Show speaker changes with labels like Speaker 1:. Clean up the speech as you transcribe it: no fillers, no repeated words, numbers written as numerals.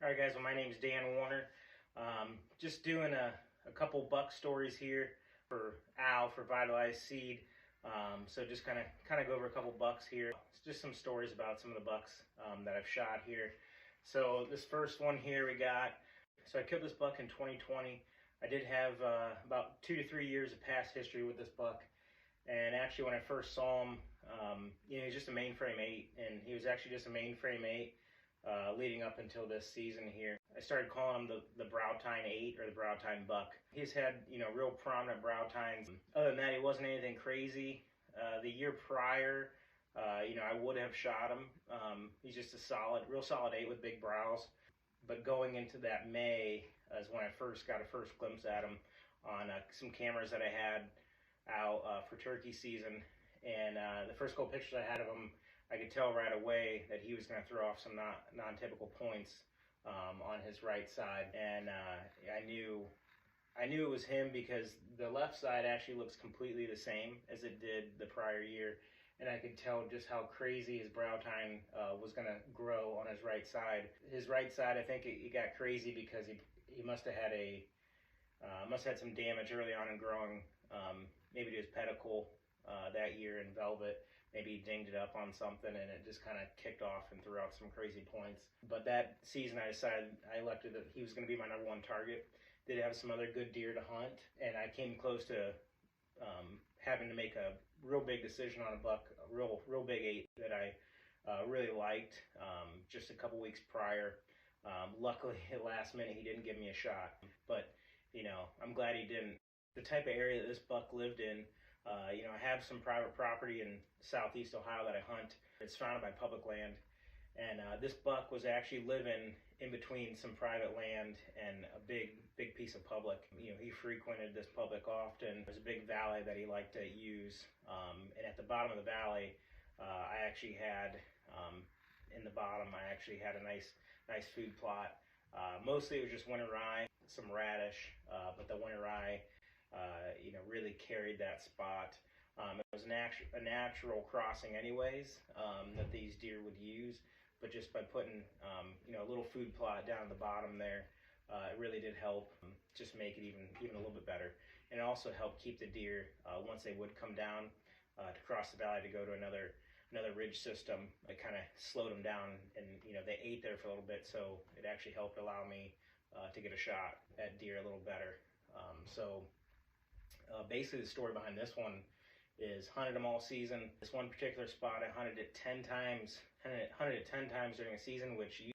Speaker 1: All right, guys. Well, my name's Dan Warner. Just doing a couple buck stories here for Al for Vitalized Seed. So just kind of go over a couple bucks here. It's just some stories about some of the bucks that I've shot here. So this first one here we got. So I killed this buck in 2020. I did have about 2 to 3 years of past history with this buck. And actually, when I first saw him, he was just a mainframe 8, and he was actually just a mainframe 8 leading up until this season here. I started calling him the brow tine 8 or the brow tine buck. He's had, real prominent brow tines. Other than that, he wasn't anything crazy. The year prior, I would have shot him. He's just a real solid 8 with big brows. But going into that May is when I first got a first glimpse at him on some cameras that I had out for turkey season. And the first couple pictures I had of him, I could tell right away that he was going to throw off some non-typical points on his right side. And I knew it was him because the left side actually looks completely the same as it did the prior year. And I could tell just how crazy his brow tine was going to grow on his right side. His right side, I think it got crazy because he must have had some damage early on in growing, maybe to his pedicle that year in velvet. Maybe he dinged it up on something and it just kind of kicked off and threw out some crazy points. But that season I elected that he was going to be my #1 target. Did have some other good deer to hunt, and I came close to having to make a real big decision on a buck, a real big 8 that I really liked just a couple weeks prior. Luckily, at last minute, he didn't give me a shot, but I'm glad he didn't. The type of area that this buck lived in, I have some private property in southeast Ohio that I hunt. It's surrounded by public land, and this buck was actually living in between some private land and a big piece of public. He frequented this public often. There's a big valley that he liked to use, and at the bottom of the valley, I actually had in the bottom. I actually had a nice food plot. Mostly it was just winter rye, some radish, but the winter rye, really carried that spot. It was a natural crossing anyways that these deer would use, but just by putting a little food plot down at the bottom there, it really did help just make it even a little bit better. And it also helped keep the deer, once they would come down to cross the valley to go to another ridge system, it kind of slowed them down, and they ate there for a little bit, so it actually helped allow me to get a shot at deer a little better. Basically, the story behind this one is hunted them all season. This one particular spot, I hunted it 10 times during a season, which